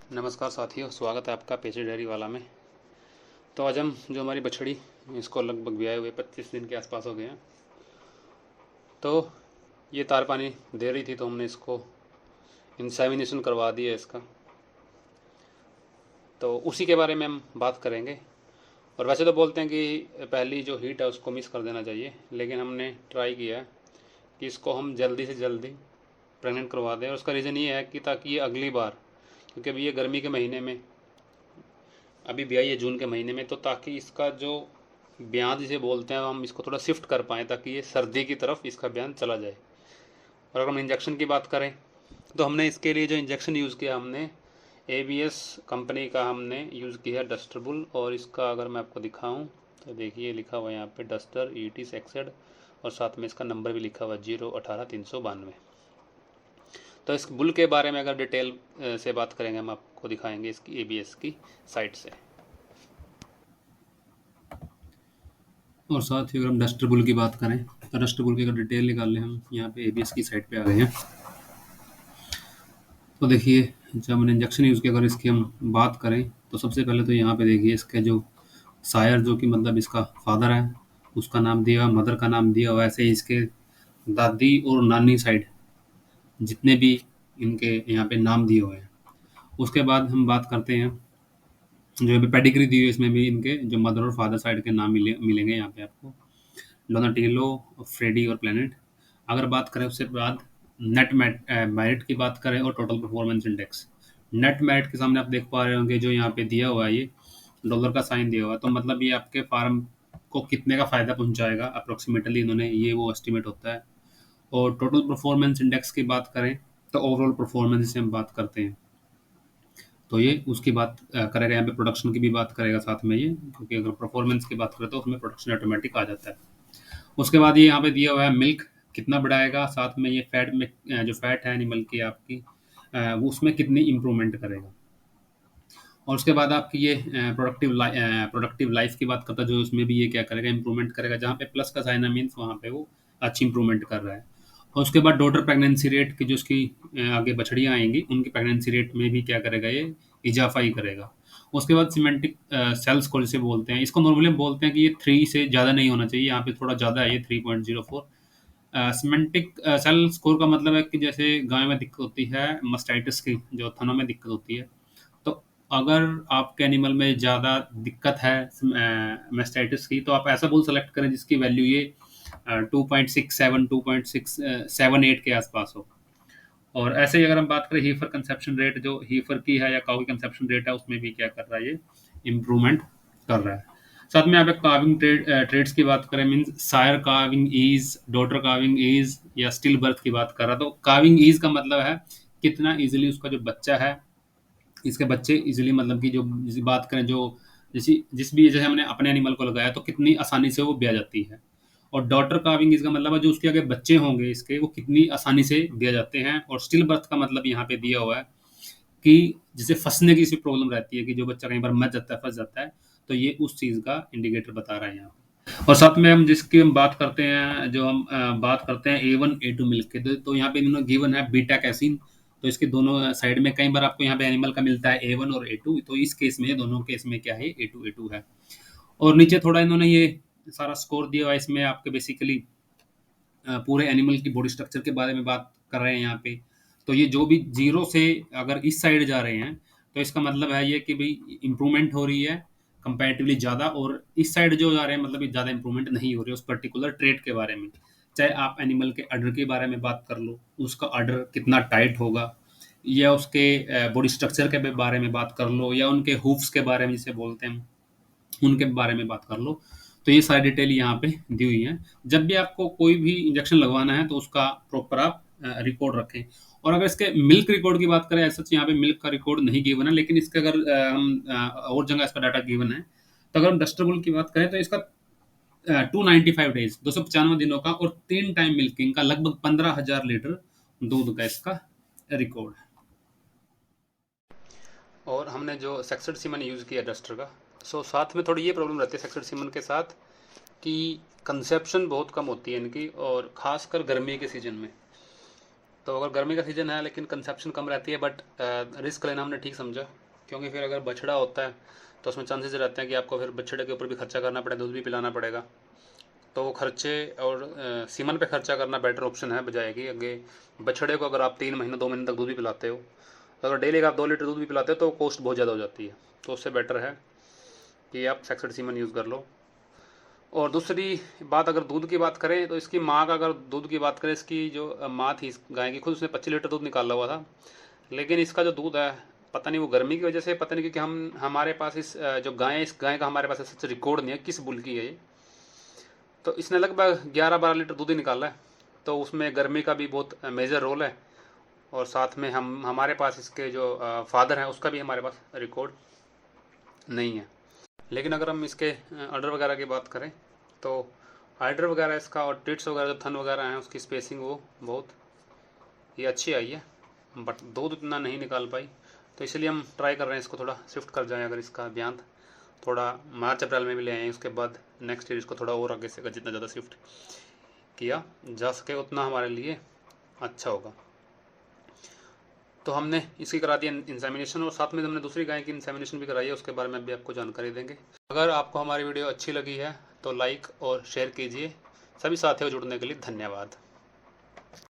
नमस्कार साथियों, स्वागत है आपका पेशे डेयरी वाला में। तो आज हम जो हमारी बछड़ी इसको लगभग ब्याए हुए 25 दिन के आसपास हो गए हैं। तो ये तार पानी दे रही थी तो हमने इसको इंसेमिनेशन करवा दिया इसका। तो उसी के बारे में हम बात करेंगे। और वैसे तो बोलते हैं कि पहली जो हीट है उसको मिस कर देना चाहिए, लेकिन हमने ट्राई किया है कि इसको हम जल्दी से जल्दी प्रेगनेंट करवा दें। और उसका रीज़न ये है कि ताकि ये अगली बार, क्योंकि अभी ये गर्मी के महीने में अभी ब्याई है जून के महीने में, तो ताकि इसका जो बयान जिसे बोलते हैं हम इसको थोड़ा शिफ्ट कर पाएँ ताकि ये सर्दी की तरफ इसका बयान चला जाए। और अगर हम इंजेक्शन की बात करें तो हमने इसके लिए जो इंजेक्शन यूज़ किया, हमने ABS कंपनी का हमने यूज़ किया डस्टरबुल। और इसका अगर मैं आपको दिखाऊं तो देखिए लिखा हुआ है यहाँ पे डस्टर ET सेक्सेड, और साथ में इसका नंबर भी लिखा हुआ है 018-392। तो इस बुल के बारे में अगर डिटेल से बात करेंगे हम आपको दिखाएंगे इसकी ABS की साइट से। और साथ ही अगर हम डस्टर बुल की बात करें तो डस्टर बुल की अगर डिटेल निकाल लें, हम यहाँ पे ABS की साइट पे आ गए हैं। तो देखिए, जब हमने इंजेक्शन यूज़ किया, अगर इसकी हम बात करें तो सबसे पहले तो यहाँ पे देखिए इसका जो सायर, जो कि मतलब इसका फादर है, उसका नाम दिया हुआ, मदर का नाम दिया हुआ, ऐसे ही इसके दादी और नानी साइड जितने भी इनके यहाँ पे नाम दिए हुए हैं। उसके बाद हम बात करते हैं जो यहाँ पे पेडिग्री दी हुई है, इसमें भी इनके जो मदर और फादर साइड के नाम मिलेंगे यहाँ पे आपको, डोनाटिलो, फ्रेडी और प्लेनेट। अगर बात करें उससे बाद नेट मेरिट की बात करें और total performance index. Net merit के सामने आप देख पा रहे होंगे जो यहाँ पे दिया हुआ है, ये डॉलर का साइन दिया हुआ है, तो मतलब ये आपके फार्म को कितने का फ़ायदा पहुंचाएगा अप्रोक्सीमेटली, इन्होंने ये वो एस्टिमेट होता है। और टोटल परफॉर्मेंस इंडेक्स की बात करें तो ओवरऑल परफॉर्मेंस से हम बात करते हैं, तो ये उसकी बात करेगा। यहाँ पे प्रोडक्शन की भी बात करेगा साथ में ये, क्योंकि अगर परफॉर्मेंस की बात करें तो उसमें प्रोडक्शन ऑटोमेटिक आ जाता है। उसके बाद ये यहाँ पे दिया हुआ है मिल्क कितना बढ़ाएगा, साथ में ये फैट में जो फैट है एनिमल की आपकी, वो उसमें कितनी इम्प्रूवमेंट करेगा। और उसके बाद आपकी ये प्रोडक्टिव लाइफ की बात करता है, जो उसमें भी ये क्या करेगा, इम्प्रूवमेंट करेगा। जहाँ पे प्लस का साइन है मीन्स वहाँ पे वो अच्छी इम्प्रूवमेंट कर रहा है। और उसके बाद डॉटर प्रेगनेंसी रेट की, जो उसकी आगे बछड़ियाँ आएंगी उनकी प्रेगनेंसी रेट में भी क्या करेगा, ये इजाफा ही करेगा। उसके बाद सीमेंटिक सेल स्कोर जिसे बोलते हैं, इसको नॉर्मली हम बोलते हैं कि ये 3 से ज़्यादा नहीं होना चाहिए, यहाँ पे थोड़ा ज़्यादा है, ये 3.04। सीमेंटिक सेल स्कोर का मतलब है कि जैसे गाय में दिक्कत होती है मस्टाइटिस की, जो थनों में दिक्कत होती है, तो अगर आपके एनिमल में ज़्यादा दिक्कत है मेस्टाइटिस की, तो आप ऐसा बुल सेलेक्ट करें जिसकी वैल्यू ये 2.67 2.678 के आसपास हो। और ऐसे ही अगर हम बात करें हीफर कंसेप्शन रेट, जो हीफर की है या काऊ की कंसेप्शन रेट है, उसमें भी क्या कर रहा है, ये इम्प्रूवमेंट कर रहा है। साथ में यहाँ पे काविंग ट्रेड्स की बात करें, means sire calving ease, daughter calving ease या स्टिल बर्थ की बात कर रहा है, तो काविंग ईज का मतलब है कितना इजीली उसका जो बच्चा है, इसके बच्चे इजीली, मतलब कि जो बात करें जो जिस भी जैसे हमने अपने एनिमल को लगाया तो कितनी आसानी से वो ब्याह जाती है। और डॉटर काविंग इसका मतलब है जो उसके आगे बच्चे होंगे इसके, वो कितनी आसानी से दिया जाते हैं। और स्टिल बर्थ का मतलब यहाँ पे दिया हुआ है कि जिसे फंसने की सी प्रॉब्लम रहती है, कि जो बच्चा कहीं पर मर जाता है, फंस जाता है, तो ये उस चीज़ का इंडिकेटर बता रहा है यहाँ पे। और साथ में हम जिसकी हम बात करते हैं, जो हम बात करते हैं A1 A2 मिल्क के, तो यहाँ पे इन्होंने गिवन है बीटा कैसीन। तो इसके दोनों साइड में कई बार आपको यहाँ पे एनिमल का मिलता है A1 और A2, तो इस केस में दोनों केस में क्या है, A2 है। और नीचे थोड़ा इन्होंने ये सारा स्कोर दिया हुआ है, इसमें आपके बेसिकली पूरे एनिमल की बॉडी स्ट्रक्चर के बारे में बात कर रहे हैं यहाँ पे। तो ये जो भी जीरो से अगर इस साइड जा रहे हैं, तो इसका मतलब है ये कि भाई इंप्रूवमेंट हो रही है कंपैरेटिवली ज़्यादा, और इस साइड जो जा रहे हैं मतलब ज़्यादा इंप्रूवमेंट नहीं हो रही है उस पर्टिकुलर ट्रेट के बारे में। चाहे आप एनिमल के अडर के बारे में बात कर लो, उसका अडर कितना टाइट होगा, या उसके बॉडी स्ट्रक्चर के बारे में बात कर लो, या उनके हुफ्स के बारे में जिसे बोलते हैं उनके बारे में बात कर लो, तो ये सारी डिटेल यहाँ पे दी हुई है। जब भी आपको कोई भी इंजेक्शन लगवाना है तो उसका प्रॉपर आप रिकॉर्ड रखें। और अगर इसके मिल्क रिकॉर्ड की बात करें, सच यहाँ पे मिल्क का रिकॉर्ड नहीं गिवन है, लेकिन इसका अगर हम और जगह इसका डाटा गिवन है, तो अगर हम डस्टरबुल की बात करें तो इसका 295 डेज 295 दिनों का और 3 टाइम मिल्किंग का लगभग 15,000 लीटर दूध का इसका रिकॉर्ड है। और हमने जो सेक्सड सीमन यूज़ किया डस्टर का, सो साथ में थोड़ी ये प्रॉब्लम रहती है सेक्सड सीमन के साथ कि कंसेप्शन बहुत कम होती है इनकी, और ख़ासकर गर्मी के सीज़न में। तो अगर गर्मी का सीज़न है लेकिन कंसेप्शन कम रहती है, बट रिस्क लेना हमने ठीक समझा, क्योंकि फिर अगर बछड़ा होता है तो उसमें चांसेस रहते हैं कि आपको फिर बछड़े के ऊपर भी खर्चा करना पड़े, दूध भी पिलाना पड़ेगा। तो वो खर्चे और सीमन पे खर्चा करना बेटर ऑप्शन है, बजाय कि आगे बछड़े को अगर आप 3 महीने 2 महीने तक दूध भी पिलाते हो, तो अगर डेली का आप 2 लीटर दूध भी पिलाते हो तो कॉस्ट बहुत ज़्यादा हो जाती है। तो उससे बेटर है कि आप सेक्सड सीमन यूज़ कर लो। और दूसरी बात, अगर दूध की बात करें तो इसकी माँ का, अगर दूध की बात करें, इसकी जो माँ थी इस गाय की, खुद उसने 25 लीटर दूध निकाला हुआ था। लेकिन इसका जो दूध है, पता नहीं वो गर्मी की वजह से, पता नहीं, क्योंकि हमारे पास जो गाय है, इस गाय का हमारे पास सच रिकॉर्ड नहीं है किस बुल की है ये। तो इसने लगभग 11-12 लीटर दूध ही निकाला है। तो उसमें गर्मी का भी बहुत मेजर रोल है। और साथ में हमारे पास इसके जो फादर हैं उसका भी हमारे पास रिकॉर्ड नहीं है। लेकिन अगर हम इसके ऑर्डर वगैरह की बात करें तो आर्डर वगैरह इसका और टिट्स वगैरह जो थन वगैरह हैं उसकी स्पेसिंग वो बहुत ये अच्छी आई है, बट दूध इतना नहीं निकाल पाई। तो इसलिए हम ट्राई कर रहे हैं इसको थोड़ा शिफ्ट कर जाएं, अगर इसका ब्यांत थोड़ा मार्च अप्रैल में भी ले आएँ, उसके बाद नेक्स्ट ईयर इसको थोड़ा और आगे से जितना ज़्यादा शिफ्ट किया जा सके उतना हमारे लिए अच्छा होगा। तो हमने इसकी करा दी इंसेमिनेशन, और साथ में हमने दूसरी गाय की इंसेमिनेशन भी कराई है, उसके बारे में भी आपको जानकारी देंगे। अगर आपको हमारी वीडियो अच्छी लगी है तो लाइक और शेयर कीजिए। सभी साथियों को जुड़ने के लिए धन्यवाद।